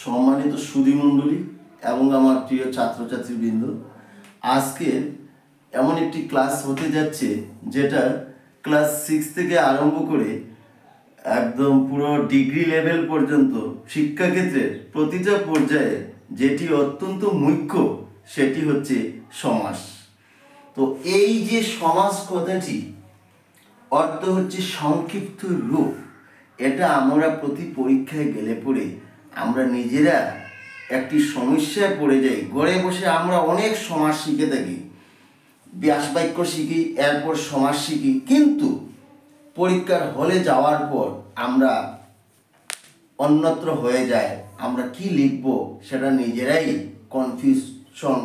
সম্মানিত সুধীমণ্ডলী এবং আমার প্রিয় ছাত্রছাত্রীবৃন্দ, আজকের এমন একটি ক্লাস হতে যাচ্ছে যেটা ক্লাস 6 থেকে আরম্ভ করে একদম পুরো ডিগ্রি লেভেল পর্যন্ত শিক্ষাক্ষেত্রের প্রতিটা পর্যায়ে যেটি অত্যন্ত মুখ্য সেটি হচ্ছে সমাস। তো এই যে সমাস কথাটি অর্থ হচ্ছে সংক্ষিপ্ত রূপ। এটা আমরা প্রতি পরীক্ষায় গেলে পরে আমরা নিজেরা একটি সমস্যায় পড়ে যাই। ঘরে বসে আমরা অনেক সমাস শিখে থাকি, ব্যাস বাক্য শিখি, এরপর সমাস শিখি, কিন্তু পরীক্ষার হলে যাওয়ার পর আমরা অন্যত্র হয়ে যায়। আমরা কি লিখব সেটা নিজেরাই কনফিউশন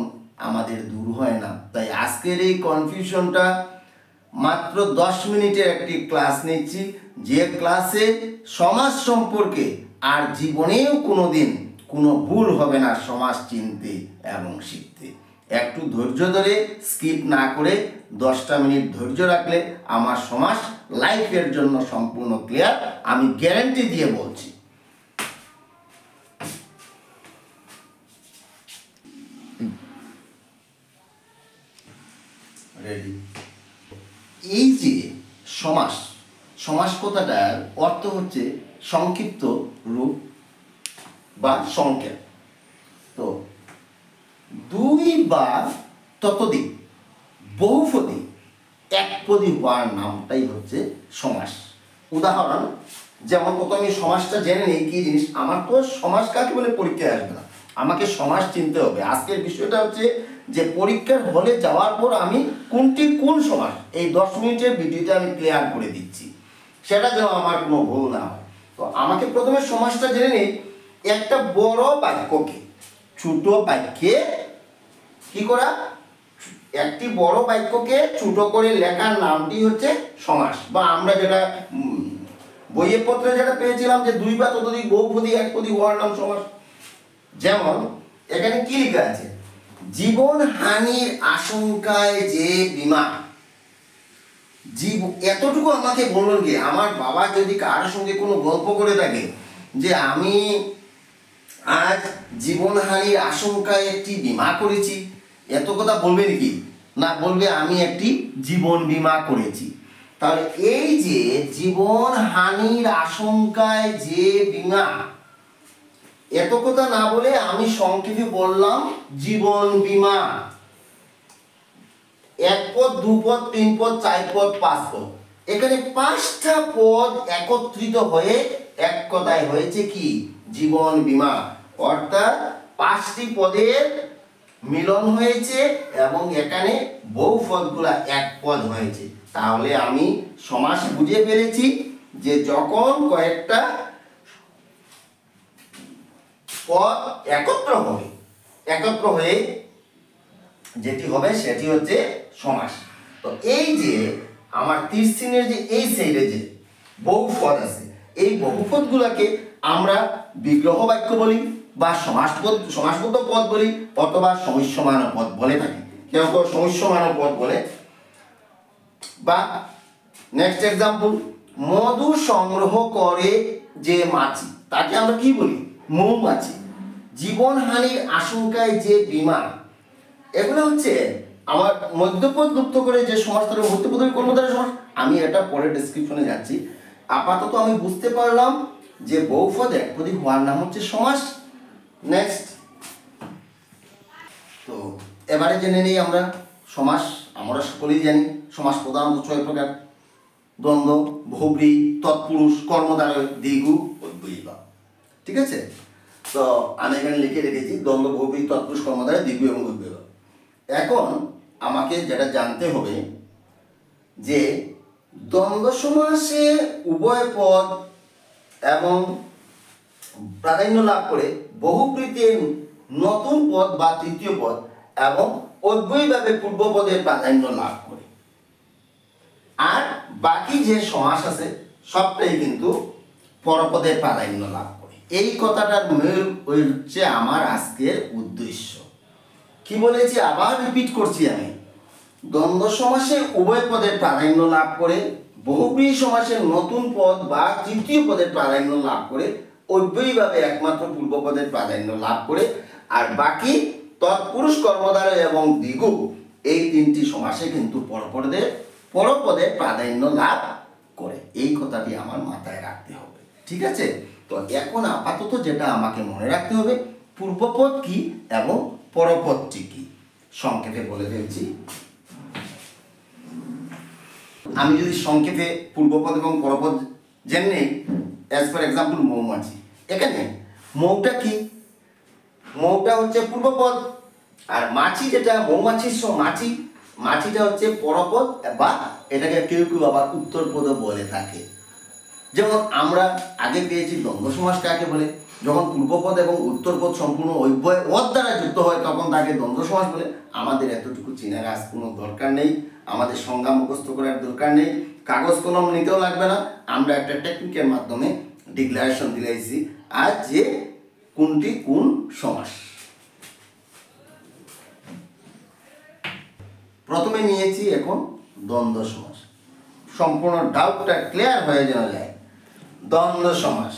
আমাদের দূর হয় না। তাই আজকের এই কনফিউশনটা মাত্র 10 মিনিটের একটি ক্লাস নিচ্ছি, যে ক্লাসে সমাজ সম্পর্কে আর জীবনেও কোনোদিন কোনো ভুল হবে না সমাজ চিনতে এবং শিখতে। একটু ধৈর্য ধরে স্কিপ না করে 10টা মিনিট ধৈর্য রাখলে আমার সমাজ লাইফের জন্য সম্পূর্ণ ক্লিয়ার, আমি গ্যারান্টি দিয়ে বলছি। রেডি? এই যে সমাস, সমাস কথাটার অর্থ হচ্ছে সংক্ষিপ্ত রূপ বা সংক্ষেপ। তো দুই বা ততোধিক বহুপদী একপদী হওয়ার নামটাই হচ্ছে সমাস। উদাহরণ, যেমন প্রথমে সমাসটা জেনে নেই কি জিনিস। আমার তো সমাস কাকে বলে পরীক্ষায় আসবে না, আমাকে সমাস চিনতে হবে। আজকের বিষয়টা হচ্ছে যে পরীক্ষার হলে যাওয়ার পর আমি কোনটি কোন সমাস এই 10 মিনিটের ভিডিওতে আমি ক্লিয়ার করে দিচ্ছি, সেটা যেন আমার কোনো ভুল না হয়। তো আমাকে প্রথমে সমাসটা জেনে নেই। একটা বড় বাক্যকে ছোট বাক্যে কি করা, একটি বড় বাক্যকে ছোট করে লেখার নামটি হচ্ছে সমাস। বা আমরা যেটা বইয়ের পত্রে যেটা পেয়েছিলাম যে দুই বা ততোধিক বহুপদী একপদী হওয়ার নাম সমাস। যেমন এখানে কি লেখা আছে, জীবন হানির আশঙ্কায় যে বীমা। এতটুকু আমাকে বললেন কি, আমার বাবা যদি কারোর সঙ্গে কোনো গল্প করে থাকে যে আমি আজ জীবনহানির আশঙ্কায় একটি বীমা করেছি, এত কথা বলবে নাকি? না, বলবে আমি একটি জীবন বীমা করেছি। তাহলে এই যে জীবনহানির আশঙ্কায় যে বীমা, এত কথা না বলে আমি সংক্ষেপে বললাম জীবন বীমা। এক পদ, দু পদ, তিন পদ, 4 পদ, 5 পদ, এখানে 5টা পদ একত্রিত হয়ে এক কথায় হয়েছে কি জীবন বীমা। অর্থাৎ 5টি পদের মিলন হয়েছে এবং এখানে বহু পদগুলা এক পদ হয়েছে। তাহলে আমি সমাস বুঝে ফেলেছি যে যখন কয়েকটা পদ একত্র হয়ে যেটি হবে সেটি হচ্ছে সমাস। তো এই যে আমার তীর চিহ্নের যে এই সাইডে যে বহুপদ আছে, এই বহুপদগুলোকে আমরা বিগ্রহ বাক্য বলি বা সমাসবদ্ধ পদ বলি অথবা সমস্যমান পদ বলে থাকি। কেউ কেউ সমস্যমান পদ বলে। বা নেক্সট এক্সাম্পল, মধু সংগ্রহ করে যে মাছি তাকে আমরা কি বলি, মৌমাছি। জীবনহানির আশঙ্কায় যে বীমা, এগুলো হচ্ছে আমার মধ্যপদ লুপ্ত করে যে সমাস, তার মধ্যপদের কর্মধারয় সমাস। আমি এটা পরে ডেসক্রিপশনে যাচ্ছি। আপাতত আমি বুঝতে পারলাম যে বহুপদ একপদী হওয়ার নাম হচ্ছে সমাস। নেক্সট, তো এবারে জেনে নিই আমরা সমাস। আমরা সকলেই জানি সমাস প্রধানত 6 প্রকার: দ্বন্দ্ব, বহুব্রী, তৎপুরুষ, কর্মধারয়, দ্বিগু, উদ্বয়ী। ঠিক আছে? তো আমি এখানে লিখে রেখেছি দ্বন্দ্ব, বহুব্রী, তৎপুরুষ, কর্মধারয়, দ্বিগু এবং উদ্বয়ী। এখন আমাকে যেটা জানতে হবে যে দ্বন্দ্ব সমাসে উভয় পদ এবং প্রাধান্য লাভ করে, বহুব্রীতে নতুন পদ বা তৃতীয় পদ এবং অদ্বয়ীভাবে পূর্ব পদের প্রাধান্য লাভ করে। আর বাকি যে সমাস আছে সবটাই কিন্তু পরপদের প্রাধান্য লাভ করে। এই কথাটার মূল হচ্ছে আমার আজকের উদ্দেশ্য। কি বলেছি আবার রিপিট করছি আমি, দ্বন্দ্ব সমাসে উভয় পদের প্রাধান্য লাভ করে, বহুব্রী সমাসে নতুন পদ বা তৃতীয় পদের প্রাধান্য লাভ করে, অব্যয়ীভাবে একমাত্র পূর্বপদের প্রাধান্য লাভ করে, আর বাকি তৎপুরুষ কর্মধারয় এবং দ্বিগু এই তিনটি সমাসে কিন্তু পরপদের প্রাধান্য লাভ করে। এই কথাটি আমার মাথায় রাখতে হবে, ঠিক আছে? তো এখন আপাতত যেটা আমাকে মনে রাখতে হবে, পূর্বপদ কি এবং পরপদটি কি সংক্ষেপে বলে ফেলছি। আমি যদি সংক্ষেপে পূর্বপদ এবং পরপদ জেনে নেই, অ্যাজ ফর এক্সাম্পল মৌমাছি, এখানে মৌটা কি? মৌটা হচ্ছে পূর্বপদ, আর মাছি যেটা মৌমাছির মাছিটা হচ্ছে পরপদ, বা এটাকে কেউ কেউ আবার উত্তরপদও বলে থাকে। যেমন আমরা আগে পেয়েছি দ্বন্দ্ব সমাস কাকে বলে, যখন পূর্বপদ এবং উত্তরপদ সম্পূর্ণ অব্যয় অদ দ্বারা যুক্ত হয় তখন তাকে দ্বন্দ্ব সমাস বলে। আমাদের এতটুকু চেনার আজ কোনো দরকার নেই, আমাদের সংজ্ঞা মুখস্থ করার দরকার নেই, কাগজ কলম নিতেও লাগবে না। আমরা একটা টেকনিকের মাধ্যমে ডিক্লারেশন দিয়েছি আজ যে কোনটি কোন সমাস। প্রথমে নিয়েছি এখন দ্বন্দ্ব সমাস, সম্পূর্ণ ডাউটটা ক্লিয়ার হয়ে যাওয়া যায়। দ্বন্দ্ব সমাস,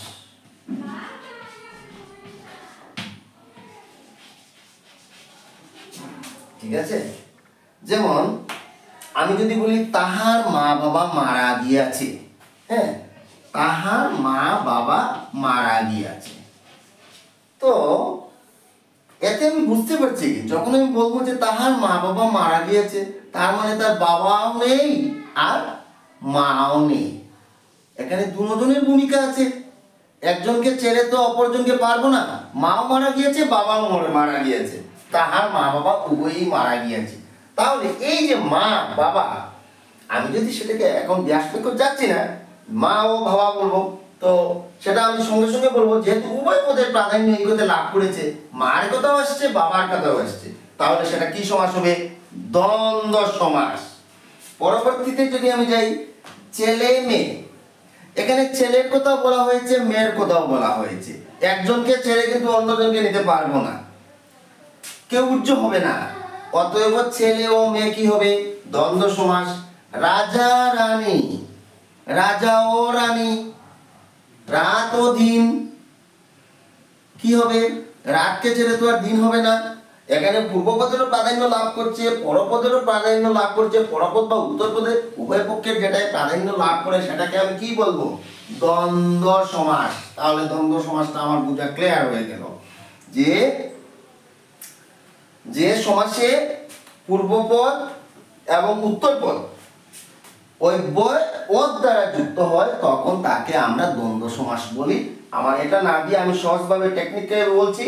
ঠিক আছে? যেমন আমি যদি বলি তাহার মা বাবা মারা গিয়াছে, হ্যাঁ, তাহার মা বাবা মারা গিয়াছে, তো এতে আমি বুঝতে পারছি যখন আমি বলবো যে তাহার মা বাবা মারা গিয়েছে, তার মানে তার বাবাও নেই আর মাও নেই। এখানে দুজনের ভূমিকা আছে, একজনকে ছেড়ে তো অপরজনকে পারবো না। মাও মারা গিয়েছে, বাবাও মারা গিয়েছে, তাহার মা বাবা উভয়ই মারা গিয়েছে। তাহলে এই যে মা বাবা, আমি যদি সেটাকে এখন ব্যাসপেক্ষ যাচ্ছি না, মা ও বাবা বলবো, তো সেটা আমি সঙ্গে সঙ্গে বলবো যেহেতু উভয় পদের প্রাধান্য এই কথা লাভ করেছে, মার কথাও আসছে বাবার কথাও আসছে, তাহলে সেটা কি সমাস হবে? দ্বন্দ্ব সমাস। পরবর্তীতে যদি আমি যাই ছেলে মেয়ে, এখানে ছেলের কথাও বলা হয়েছে, মেয়ের কথাও বলা হয়েছে। একজনকে ছেড়ে কিন্তু অন্যজনকে নিতে পারবো না, কেউ উজ্জ হবে না, অতএব ছেলে ও মেয়ে কি হবে? দ্বন্দ্ব সমাস। রাজা রানী, রাজা ও রানী, রাত ও দিন কি হবে? রাতকে ছেড়ে তো আর দিন হবে না। এখানে পূর্বপদেরও প্রাধান্য লাভ করছে, পরপদেরও প্রাধান্য লাভ করছে। পরপদ বা উত্তরপদে উভয় পক্ষের যেটাই প্রাধান্য লাভ করে সেটাকে আমি কি বলবো? দ্বন্দ্ব সমাস। তাহলে দ্বন্দ্ব সমাসটা আমার বোঝা ক্লিয়ার হয়ে গেল যে সমাসে পূর্বপদ এবং উত্তরপদ অব্যয় ওর দ্বারা যুক্ত হয় তখন তাকে আমরা দ্বন্দ্ব সমাস বলি। আমার এটা না দিয়ে আমি সহজভাবে টেকনিক্যালি বলছি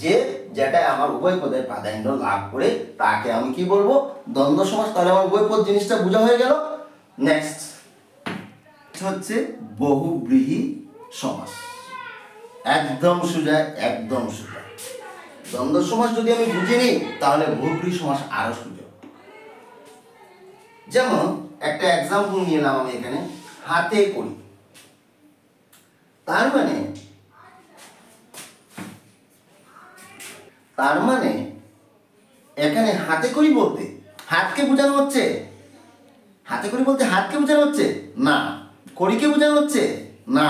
যে যেটা আমার উভয় পদের প্রাধান্য লাভ করে তাকে আমি কি বলবো? দ্বন্দ্ব সমাস। তাহলে আমার উভয় পদ জিনিসটা বোঝা হয়ে গেল। নেক্সট হচ্ছে বহুব্রীহি সমাস। একদম সোজা, একদম সোজা। দ্বন্দ্ব সমাস যদি আমি বুঝে নিই তাহলে বহুব্রীহি সমাস আরো সোজা। যেমন একটা এক্সাম্পল নিলাম আমি এখানে, হাতে করি। তার মানে এখানে হাতে করি বলতে হাতকে বোঝানো হচ্ছে? হাতে করি বলতে হাতকে বোঝানো হচ্ছে না। করিকে বোঝানো হচ্ছে না।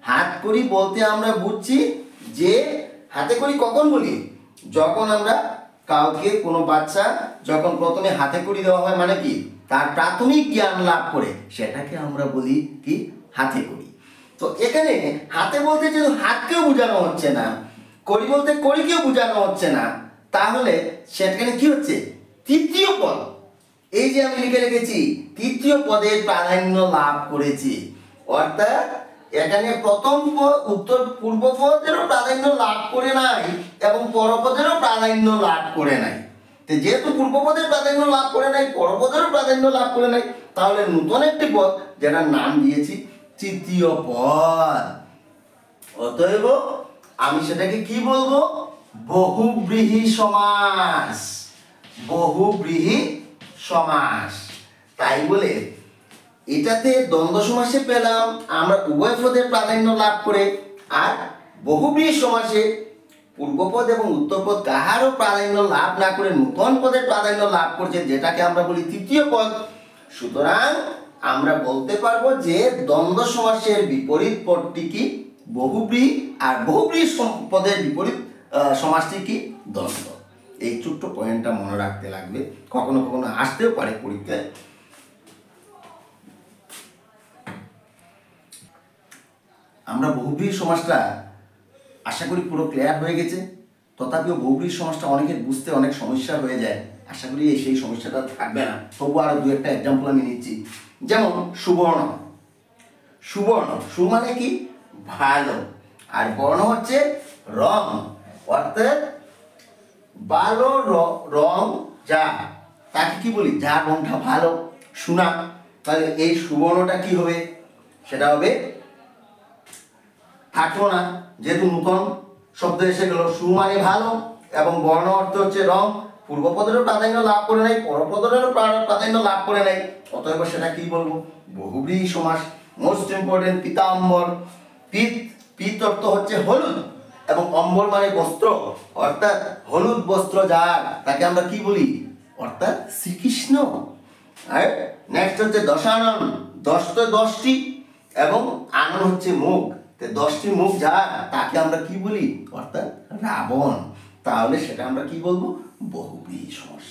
হাত করি বলতে আমরা বুঝছি যে হাতে করি কখন বলি? যখন আমরা কাউকে, কোনো বাচ্চা যখন প্রথমে হাতে করি দেওয়া হয় মানে কি তার প্রাথমিক জ্ঞান লাভ করে সেটাকে আমরা বলি কি? হাতে করি। তো এখানে হাতে বলতে যেহেতু হাতকেও বোঝানো হচ্ছে না, করি বলতে করিকেও বোঝানো হচ্ছে না, তাহলে সেখানে কি হচ্ছে? তৃতীয় পদ। এই যে আমি লিখে রেখেছি তৃতীয় পদের প্রাধান্য লাভ করেছে, অর্থাৎ এখানে প্রথম পদ উত্তর পূর্ব পদেরও প্রাধান্য লাভ করে নাই এবং পরপদেরও প্রাধান্য লাভ করে নাই। যেহেতু পূর্বপদের প্রাধান্য লাভ করে নাই, পরপদেরও প্রাধান্য লাভ করে নাই, তাহলে নতুন একটি পদ যেটার নাম দিয়েছি তৃতীয় পদ। অতএব আমি সেটাকে কি বলবো? বহুব্রীহি সমাস। বহুব্রীহি সমাস। তাই বলে এটাতে দ্বন্দ্ব সমাসে পেলাম আমরা উভয় পদের প্রাধান্য লাভ করে, আর বহুব্রীহি সমাসে পূর্বপদ এবং উত্তরপদ কাহারও প্রাধান্য লাভ না করে নূতন পদের প্রাধান্য লাভ করছে, যেটাকে আমরা বলি তৃতীয় পদ। সুতরাং আমরা বলতে পারবো যে দ্বন্দ্ব সমাসের বিপরীত পদটি কি? বহুব্রীহি আর বহুব্রীহি পদের বিপরীত সমাসটি কি? দ্বন্দ্ব। এই ছোট্ট পয়েন্টটা মনে রাখতে লাগবে, কখনো কখনো আসতেও পারে পরীক্ষায়। আমরা বহুব্রীহি সমাসটা আশা করি পুরো ক্লিয়ার হয়ে গেছে। তথাপিও বহুব্রীহি সমাসটা অনেকের বুঝতে অনেক সমস্যা হয়ে যায়, আশা করি সেই সমস্যাটা থাকবে না। তবু আরো দু একটা এক্সাম্পল আমি নিচ্ছি। যেমন সুবর্ণ। সুবর্ণ, সু মানে কি? ভালো, আর বর্ণ হচ্ছে রং, অর্থাৎ ভালো রং যা, তাকে কি বলি? যা রংটা ভালো, সোনা। তাহলে এই সুবর্ণটা কি হবে? সেটা হবে, থাকলো না, যেহেতু নূতন শব্দ এসে গেল। সু মানে ভালো এবং বর্ণ অর্থ হচ্ছে রং। পূর্বপদেরও প্রাধান্য লাভ করে নাই, পরপদেরও প্রাধান্য লাভ করে নাই, অতএব সেটা কি বলবো? বহুব্রীহি সমাস। Most important, Pitambar. পিত অর্থ হচ্ছে হলুদ এবং অম্বর মানে বস্ত্র, অর্থাৎ হলুদ বস্ত্র যার, তাকে আমরা কি বলি? অর্থাৎ শ্রীকৃষ্ণ। আর নেক্সট হচ্ছে দশানন। দশ তো 10টি এবং আনন হচ্ছে মুখ, 10টি মুখ যার, তাকে আমরা কি বলি? অর্থাৎ রাবণ। তাহলে সেটা আমরা কি বলবো? বহুব্রীহি সমাস।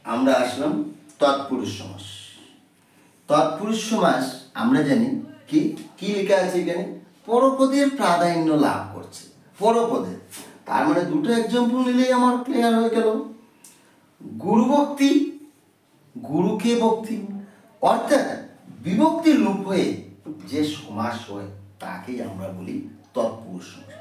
আমরা আসলাম তৎপুরুষ সমাস। তৎপুরুষ সমাস আমরা জানি কি কি লেখা আছে এখানে? পরপদের প্রাধান্য লাভ করছে, পরপদের। তার মানে দুটো এক্সাম্পল নিলেই আমার ক্লিয়ার হয়ে গেল। গুরু ভক্তি, গুরুকে ভক্তি, অর্থাৎ বিভক্তি লোপ হয়ে যে সমাস হয় তাকেই আমরা বলি তৎপুরুষ সমাস।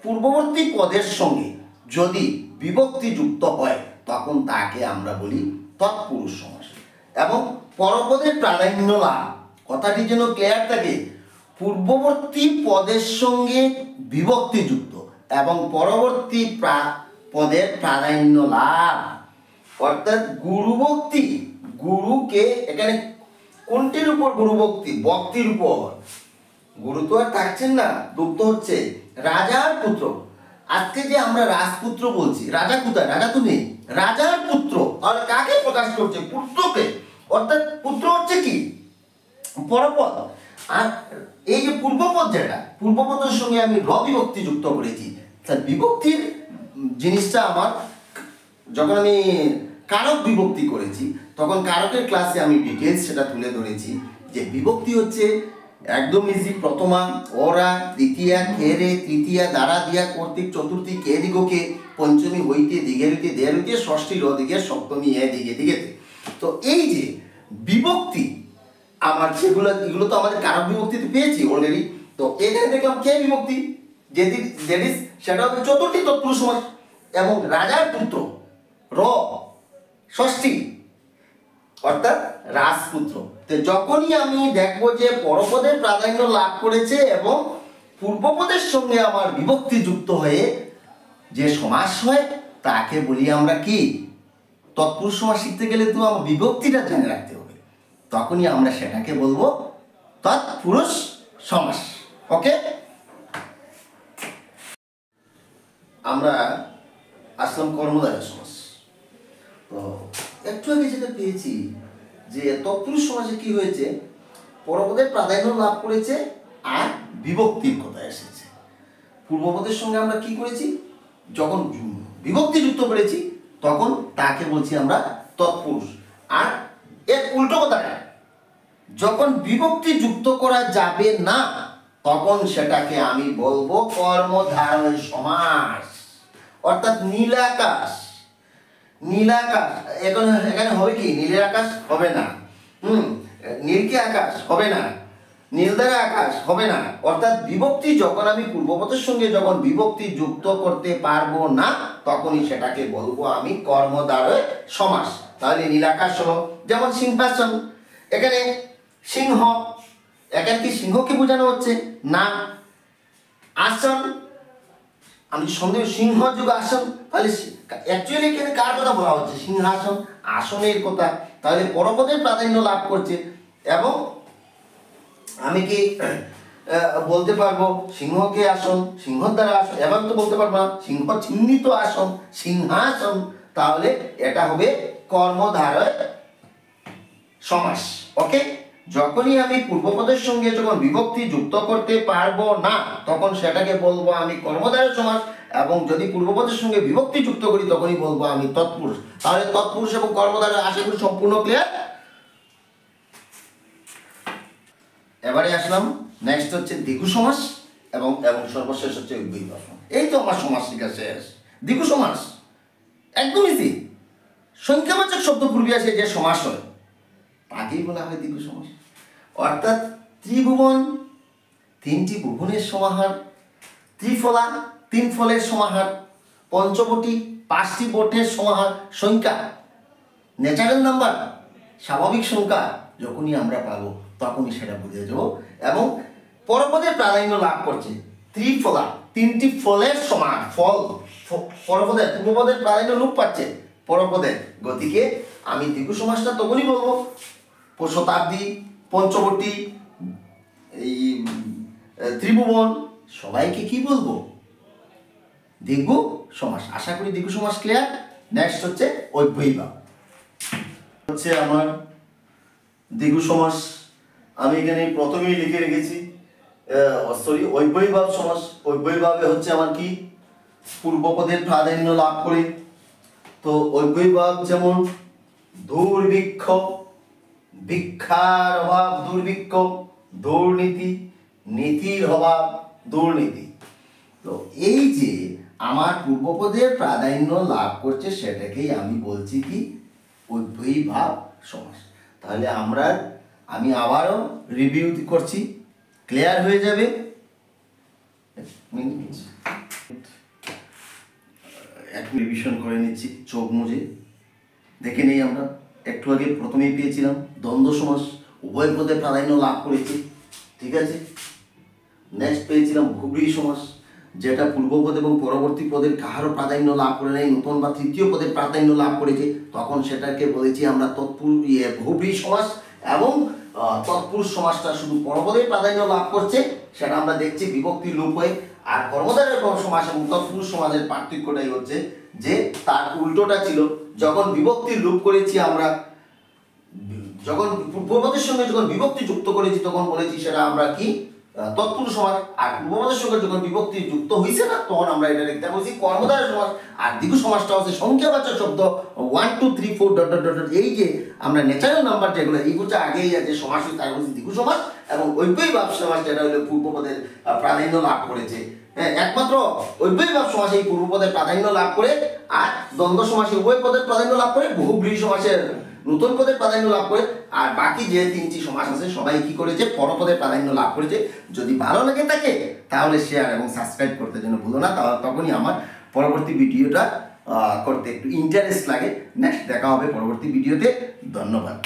পূর্ববর্তী পদের সঙ্গে যদি বিভক্তি যুক্ত হয় তখন তাকে আমরা বলি তৎপুরুষ সমাস। এবং পরপদের প্রাধান্য লাভ, কথাটি যেন ক্লিয়ার থাকে। পূর্ববর্তী পদের সঙ্গে বিভক্তি যুক্ত এবং পরবর্তী পদের প্রাধান্য লাভ, অর্থাৎ গুরুভক্তি। গুরুকে এখানে কোনটির উপর গুরুভক্তি? ভক্তির উপর। গুরু তো আর থাকছেন না, দুঃখ হচ্ছে রাজার পুত্র। আজকে যে আমরা রাজপুত্র বলছি, রাজা কোথায়? রাজা তো নেই, রাজার পুত্র। আর কাকে প্রকাশ করছে? পুত্রকে। অর্থাৎ পুত্র হচ্ছে কি? পরপদ। আর এই যে পূর্বপদ, যেটা পূর্বপদের সঙ্গে আমি র বিভক্তি যুক্ত করেছি, বিভক্তির জিনিসটা আমার, যখন আমি কারক বিভক্তি করেছি তখন কারকের ক্লাসে আমি ডিটেলস সেটা তুলে ধরেছি যে বিভক্তি হচ্ছে একদম ইজি। প্রথমা, ওরা, দ্বিতীয়া, খেরে, তৃতীয়া, দ্বারা, দিয়া, কর্তৃক, চতুর্থী, কে দিগকে, পঞ্চমী, হইতে, দিগে হইতে, দেড় হইতে, ষষ্ঠী, র দিকে, সপ্তমী, এ দিগে দিগেতে। তো এই যে বিভক্তি আমার যেগুলো, এগুলো তো আমাদের কারক বিভক্তিতে পেয়েছি অলরেডি। তো এখানে দেখলাম কে বিভক্তি, সেটা হবে চতুর্থী তৎপুরুষ সমাস এবং রাজার পুত্র র, ষষ্ঠী, অর্থাৎ রাজপুত্র। তো যখনই আমি দেখবো যে পরপদের প্রাধান্য লাভ করেছে এবং পূর্বপদের সঙ্গে আমার বিভক্তি যুক্ত হয়ে যে সমাস হয় তাকে বলি আমরা কি? তৎপুরুষ সমাস শিখতে গেলে তো আমার বিভক্তিটা জেনে রাখতে হবে, তখনই আমরা সেটাকে বলবো তৎপুরুষ সমাস। ওকে, আমরা আসলাম কর্মধারয় সমাস। তো একটু আগে যেটা পেয়েছি যে তৎপুরুষ সমাসে কি হয়েছে? পরপদের প্রাধান্য লাভ করেছে আর বিভক্তির কথা এসেছে। পূর্বপদের সঙ্গে আমরা কি করেছি? যখন বিভক্তি যুক্ত করেছি তখন তাকে বলছি আমরা তৎপুরুষ। আর এর উল্টো কথাটা, যখন বিভক্তি যুক্ত করা যাবে না তখন সেটাকে আমি বলবো কর্মধারয় সমাস, অর্থাৎ নীলাকাশ। নীলাকাশ এখানে হবে কি? নীলের আকাশ হবে না, নীলকে আকাশ হবে না, নীলদারে আকাশ হবে না। অর্থাৎ বিভক্তি যখন আমি পূর্বপদের সঙ্গে যখন বিভক্তি যুক্ত করতে পারবো না তখনই সেটাকে বলবো আমি কর্মধারয় সমাস। তাহলে নীলাকাশ হলো, যেমন সিংহাসন, এখানে সিংহ, এখানে কি সিংহকে বোঝানো হচ্ছে? না। আসন, আমি সন্দেহ সিংহযুগ আসন, তাহলে অ্যাকচুয়ালি এখানে কার কথা বলা হচ্ছে? সিংহাসন, আসনের কথা। তাহলে পরপদের প্রাধান্য লাভ করছে এবং আমি কি বলতে পারবো সিংহকে আসন, সিংহর দ্বারা আসন, এবার তো বলতে পারবো না সিংহ চিহ্নিত আসন, সিংহাসন। তাহলে এটা হবে কর্মধারয় সমাস। ওকে, যখনই আমি পূর্বপদের সঙ্গে যখন বিভক্তি যুক্ত করতে পারবো না তখন সেটাকে বলবো আমি কর্মধারয় সমাস, এবং যদি পূর্বপদের সঙ্গে বিভক্তি যুক্ত করি তখনই বলবো আমি তৎপুরুষ। তাহলে তৎপুরুষ এবং কর্মধারয় আশা করি সম্পূর্ণ ক্লিয়ার। এবারে আসলাম নেক্সট হচ্ছে দ্বিগু সমাস এবং সর্বশেষ হচ্ছে অব্যয়ীভাব সমাস। এই তো আমার সমাস শিক্ষা শেষ। দ্বিগু সমাস একদম ইজি, সংখ্যাবাচক শব্দ পূর্বে আসে যে সমাস হয় তাকেই বলা হয় দ্বিগু সমাস। অর্থাৎ ত্রিভুবন তিনটি ভুবনের সমাহার, ত্রিফলা তিন ফলের সমাহার, পঞ্চবটি পাঁচটি বটের সমাহার, সংখ্যা ন্যাচারাল নাম্বার স্বাভাবিক সংখ্যা যখনই আমরা পাবো তখনই সেটা বুঝে যাব। এবং পরপদের প্রাধান্য লাভ করছে ত্রিফলা তিনটি ফলের সমান, ফল পরপদের পূর্বপদের প্রাধান্য লোপ পাচ্ছে পরপদের, গতিকে আমি দ্বিগু সমাসটা তখনই বলবো শতাব্দী পঞ্চবটি এই ত্রিভুবন সবাইকে কি বলবো দ্বিগু সমাস। আশা করি দ্বিগু সমাস ক্লিয়ার। নেক্সট হচ্ছে অব্যয়ীভাব হচ্ছে আমার দ্বিগু সমাস। আমি এখানে প্রথমেই লিখে রেখেছি অব্যয়ীভাব সমাস। অব্যয়ীভাবে হচ্ছে আমার কি পূর্বপদের প্রাধান্য লাভ করে। তো অব্যয়ীভাব যেমন দুর্ভিক্ষ, ভিক্ষার অভাব দুর্ভিক্ষ, দুর্নীতি, নীতির অভাব দুর্নীতি। তো এই যে আমার পূর্বপদের প্রাধান্য লাভ করছে সেটাকেই আমি বলছি কি অব্যয়ীভাব সমাস। তাহলে আমি আবারও রিভিউ করছি, ক্লিয়ার হয়ে যাবে। এক রিভিশন করে নিচ্ছি, চোখ মুজে দেখে নেই। আমরা একটু আগে প্রথমেই পেয়েছিলাম দ্বন্দ্ব সমাস, উভয় পদে প্রাধান্য লাভ করেছে, ঠিক আছে। নেক্সট পেয়েছিলাম বহুব্রীহি সমাস, যেটা পূর্বপদ এবং পরবর্তী পদের কাহারও প্রাধান্য লাভ করে নাই, নতুন বা তৃতীয় পদের প্রাধান্য লাভ করেছে, তখন সেটাকে বলেছি আমরা বহুব্রীহি সমাস। এবং তৎপুরুষ সমাসটা শুধু পরপদের প্রাধান্য লাভ করছে, সেটা আমরা দেখছি বিভক্তি লোপ হয়ে। আর কর্মধারয় সমাস এবং তৎপুরুষ সমাসের পার্থক্যটাই হচ্ছে যে তার উল্টোটা ছিল, যখন বিভক্তি লোপ করেছি আমরা, যখন পূর্বপদের সঙ্গে যখন বিভক্তি যুক্ত করেছি তখন বলেছি সেটা আমরা কি তৎপুরুষ সমাস। আর পূর্বপদের সঙ্গে যখন বিভক্তি যুক্ত হয়েছে না তখন আমরা এটা লিখতে বলছি কর্মধারয় সমাস। আর দ্বিগু সমাসটা হচ্ছে সংখ্যাবাচক শব্দ 1 2 3 4 ডট ডট ডট, এই যে আমরা ন্যাচারাল নাম্বার যেগুলো এইগুলো আগেই আছে সমাস হচ্ছে তার বলছি দ্বিগু সমাস। এবং অব্যয়ীভাব সমাস যেটা হলো পূর্বপদের প্রাধান্য লাভ করেছে, একমাত্র অব্যয়ীভাব সমাস এই পূর্বপদের প্রাধান্য লাভ করে, আর দ্বন্দ্ব সমাসে উভয় পদের প্রাধান্য লাভ করে, বহুব্রীহি সমাসের নতুন পদের প্রাধান্য লাভ করে, আর বাকি যে তিনটি সমাস আছে সবাই কি করেছে পরপদের প্রাধান্য লাভ করেছে। যদি ভালো লেগে থাকে তাহলে শেয়ার এবং সাবস্ক্রাইব করতে যেন ভুলো না, তখনই আমার পরবর্তী ভিডিওটা করতে একটু ইন্টারেস্ট লাগে। নেক্সট দেখা হবে পরবর্তী ভিডিওতে। ধন্যবাদ।